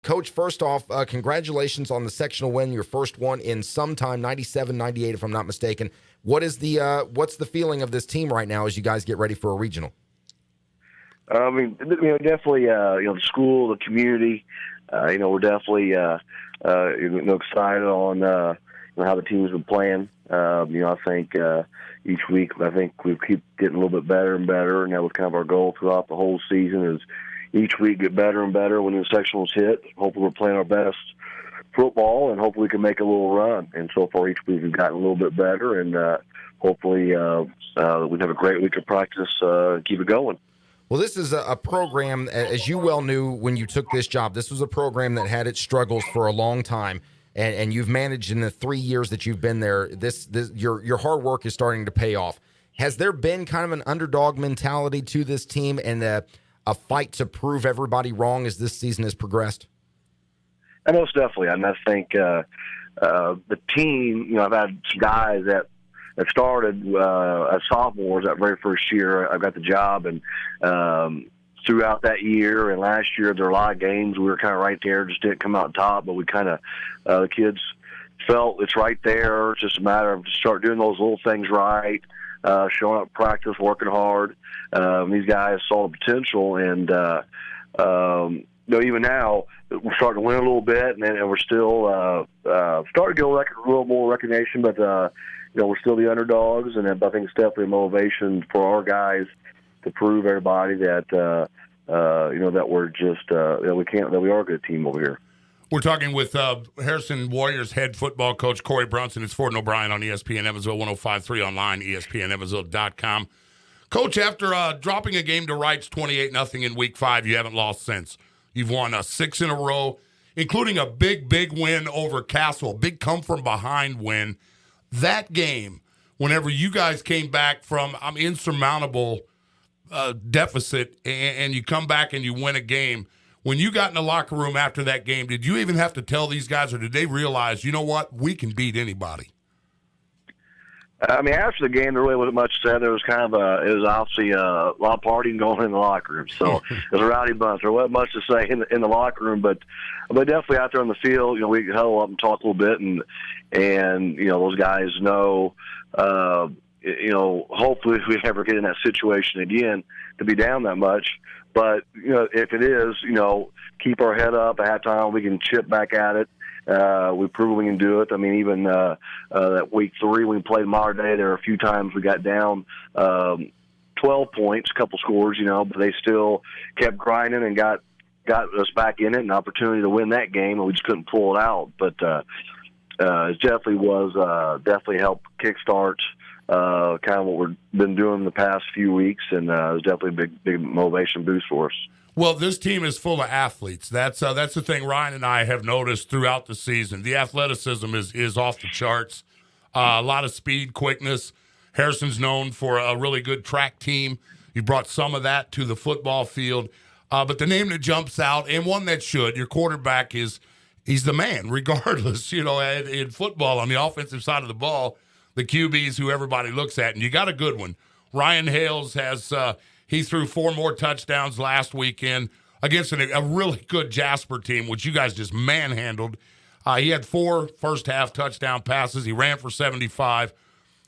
Coach, first off, congratulations on the sectional win, your first one in some time, 97, 98, if I'm not mistaken. What's the feeling of this team right now as you guys get ready for a regional? I mean, definitely, the school, the community, we're definitely, excited on, how the team's been playing. I think each week, we keep getting a little bit better and better, and that was kind of our goal throughout the whole season is each week get better and better when the sectionals hit. Hopefully we're playing our best football, and hopefully we can make a little run. And so far each week we've gotten a little bit better, and hopefully we have a great week of practice and keep it going. Well, this is a program, as you well knew when you took this job, this was a program that had its struggles for a long time, and you've managed in the 3 years that you've been there. Your hard work is starting to pay off. Has there been kind of an underdog mentality to this team and a fight to prove everybody wrong as this season has progressed? Most definitely. I mean, I think the team, I've had some guys that started as sophomores that very first year. I got the job, and throughout that year and last year, there were a lot of games we were kind of right there, just didn't come out top, but we kind of the kids felt it's right there. It's just a matter of start doing those little things right, showing up practice, working hard. These guys saw the potential, and even now we're starting to win a little bit, and we're still starting to get a little more recognition, but we're still the underdogs, and I think it's definitely a motivation for our guys to prove everybody that that we're just that we are a good team over here. We're talking with Harrison Warriors head football coach Cory Brunson. It's Ford and O'Brien on ESPN Evansville 105.3 online, ESPNEvansville.com. Coach, after dropping a game to Wrights 28-0 in Week 5, you haven't lost since. You've won 6 in a row, including a big win over Castle, a big come-from-behind win. That game, whenever you guys came back from insurmountable deficit and you come back and you win a game, when you got in the locker room after that game, did you even have to tell these guys, or did they realize, you know what, we can beat anybody? I mean, after the game, there really wasn't much said. There was it was obviously a lot of partying going on in the locker room. So it was a rowdy bunch. There wasn't much to say in the locker room, but definitely out there on the field, we could huddle up and talk a little bit, and those guys know, hopefully if we ever get in that situation again to be down that much. But, if it is, keep our head up at halftime. We can chip back at it. We've proven we can do it. I mean, even that Week 3 when we played Modern Day, there were a few times we got down 12 points, a couple scores, but they still kept grinding and got us back in it, an opportunity to win that game, and we just couldn't pull it out. But it definitely helped kickstart kind of what we've been doing the past few weeks, and it was definitely a big motivation boost for us. Well, this team is full of athletes. That's the thing Ryan and I have noticed throughout the season. The athleticism is off the charts. A lot of speed, quickness. Harrison's known for a really good track team. You brought some of that to the football field. But the name that jumps out, and one that should, your quarterback he's the man, regardless. In football, on the offensive side of the ball, the QB's who everybody looks at, and you got a good one. Ryan Hales has he threw 4 more touchdowns last weekend against a really good Jasper team, which you guys just manhandled. He had 4 first-half touchdown passes. He ran for 75.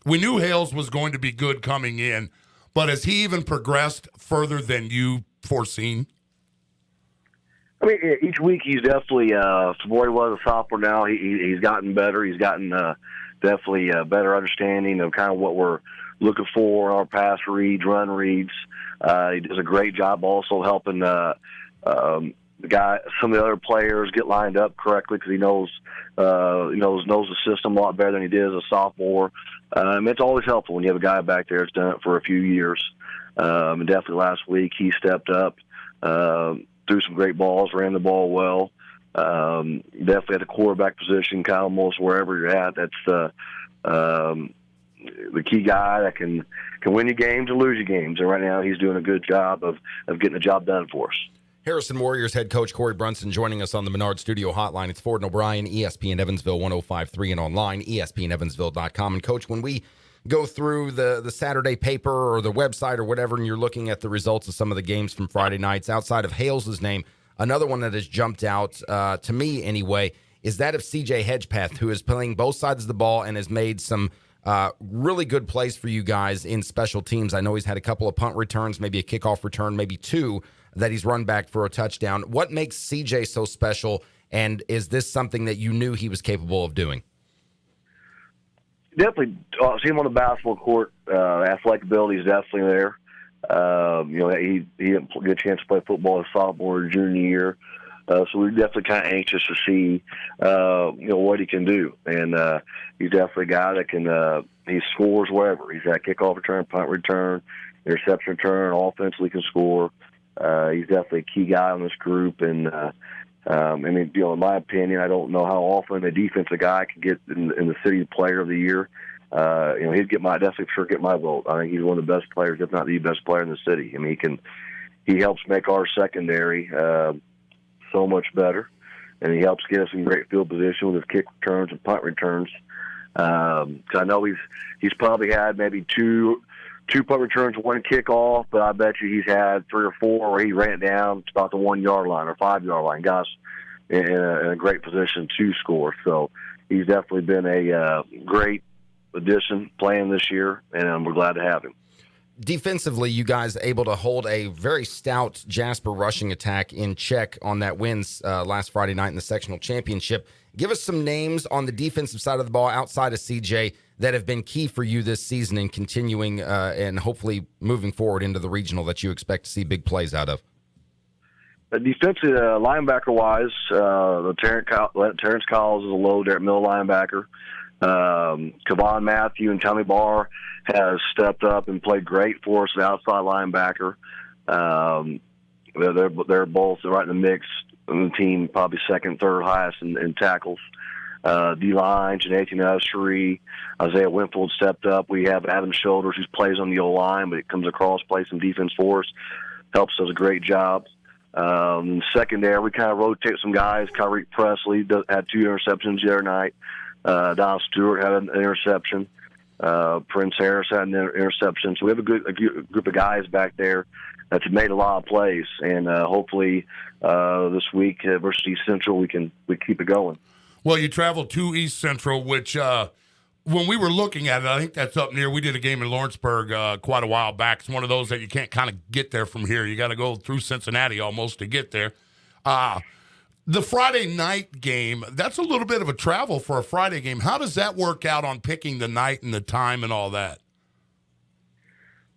We knew Hales was going to be good coming in, but has he even progressed further than you foreseen? I mean, each week he's definitely, from where he was a sophomore now, he's gotten better. He's gotten definitely a better understanding of kind of what we're looking for, our pass reads, run reads. He does a great job also helping some of the other players get lined up correctly because he knows the system a lot better than he did as a sophomore. It's always helpful when you have a guy back there that's done it for a few years. And definitely last week he stepped up, threw some great balls, ran the ball well. Definitely at the quarterback position, kind of almost wherever you're at. That's the key guy that can win you games and lose you games. And right now he's doing a good job of getting the job done for us. Harrison Warriors head coach Cory Brunson joining us on the Menard Studio Hotline. It's Ford and O'Brien, ESPN Evansville 105.3 and online, ESPNEvansville.com. And, Coach, when we go through the Saturday paper or the website or whatever and you're looking at the results of some of the games from Friday nights, outside of Hales' name, Another one that has jumped out to me anyway is that of C.J. Hedgepath, who is playing both sides of the ball and has made some really good plays for you guys in special teams. I know he's had a couple of punt returns, maybe a kickoff return, maybe two that he's run back for a touchdown. What makes C.J. so special, and is this something that you knew he was capable of doing? Definitely, see him on the basketball court. Athletic ability is definitely there. He didn't get a chance to play football his sophomore or junior year. So we're definitely kind of anxious to see, what he can do. And he's definitely a guy that can, he scores wherever. He's got kickoff return, punt return, interception return, offensively can score. He's definitely a key guy on this group. And, in my opinion, I don't know how often a defensive guy can get in the city player of the year. He'd definitely get my vote. I think he's one of the best players, if not the best player in the city. I mean, he helps make our secondary, so much better, and he helps get us in great field position with his kick returns and punt returns. I know he's probably had maybe two punt returns, one kickoff, but I bet you he's had 3 or 4 where he ran it down to about the 1 yard line or 5 yard line, got us in a great position to score. So he's definitely been a great addition playing this year, and we're glad to have him. Defensively, you guys able to hold a very stout Jasper rushing attack in check on that win last Friday night in the sectional championship. Give us some names on the defensive side of the ball outside of CJ that have been key for you this season in continuing and hopefully moving forward into the regional that you expect to see big plays out of. Defensively, linebacker-wise, Terrence Collins is a low there at middle linebacker. Kevon Matthew and Tommy Barr has stepped up and played great for us at outside linebacker. They're both right in the mix on the team, probably second, third highest in tackles. D-line, Jonathan Ushery, Isaiah Winfield stepped up. We have Adam Shoulders, who plays on the O-line, but it comes across, plays some defense for us, helps us a great job. Secondary, we kind of rotate some guys. Kyrie Presley had 2 interceptions the other night. Don Stewart had an interception. Prince Harris had an interception. So we have a group of guys back there that's made a lot of plays. And hopefully this week versus East Central, we keep it going. Well, you traveled to East Central, which when we were looking at it, I think that's up near. We did a game in Lawrenceburg quite a while back. It's one of those that you can't kind of get there from here. You got to go through Cincinnati almost to get there. The Friday night game, that's a little bit of a travel for a Friday game. How does that work out on picking the night and the time and all that?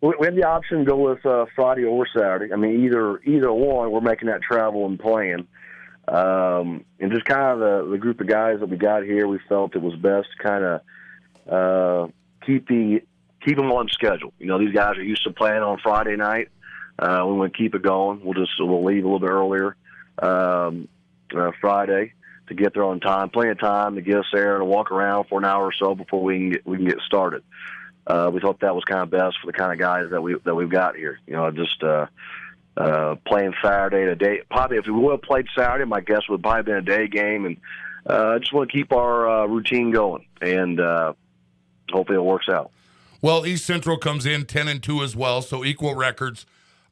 We have the option to go with Friday or Saturday. I mean, either one, we're making that travel and playing. And just kind of the group of guys that we got here, we felt it was best to kind of keep them on schedule. These guys are used to playing on Friday night. We want to keep it going. We'll leave a little bit earlier Friday to get there on time, plenty of time to get us there to walk around for an hour or so before we can get started. We thought that was kind of best for the kind of guys that we've got here. Playing Saturday today. Probably if we would have played Saturday, my guess would have probably been a day game, and I just want to keep our routine going, and hopefully it works out. Well, East Central comes in 10-2 as well, so equal records.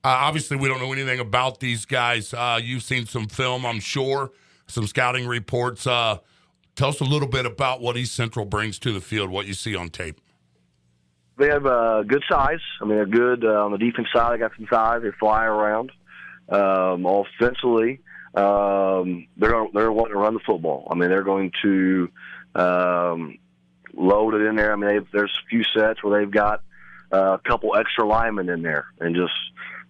Obviously, we don't know anything about these guys. You've seen some film, I'm sure, some scouting reports. Tell us a little bit about what East Central brings to the field, what you see on tape. They have good size. I mean, they're good on the defense side. They got some size. They fly around. Offensively, they're wanting to run the football. I mean, they're going to load it in there. I mean, there's a few sets where they've got a couple extra linemen in there, and just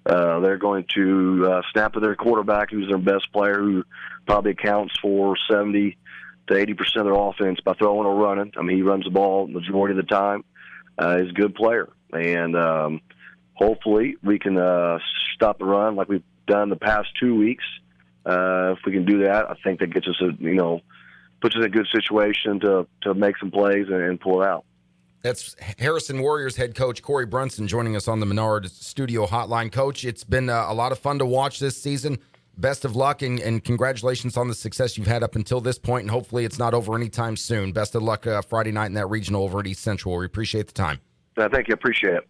they're going to snap at their quarterback, who's their best player, who probably accounts for 70 to 80% of their offense by throwing or running. I mean, he runs the ball the majority of the time. He's a good player, and hopefully we can stop the run like we've done the past 2 weeks. If we can do that, I think that gets us puts us in a good situation to make some plays and pull it out. That's Harrison Warriors head coach Cory Brunson joining us on the Menard Studio Hotline. Coach, it's been a lot of fun to watch this season. Best of luck and congratulations on the success you've had up until this point, and hopefully it's not over anytime soon. Best of luck Friday night in that regional over at East Central. We appreciate the time. Thank you. Appreciate it.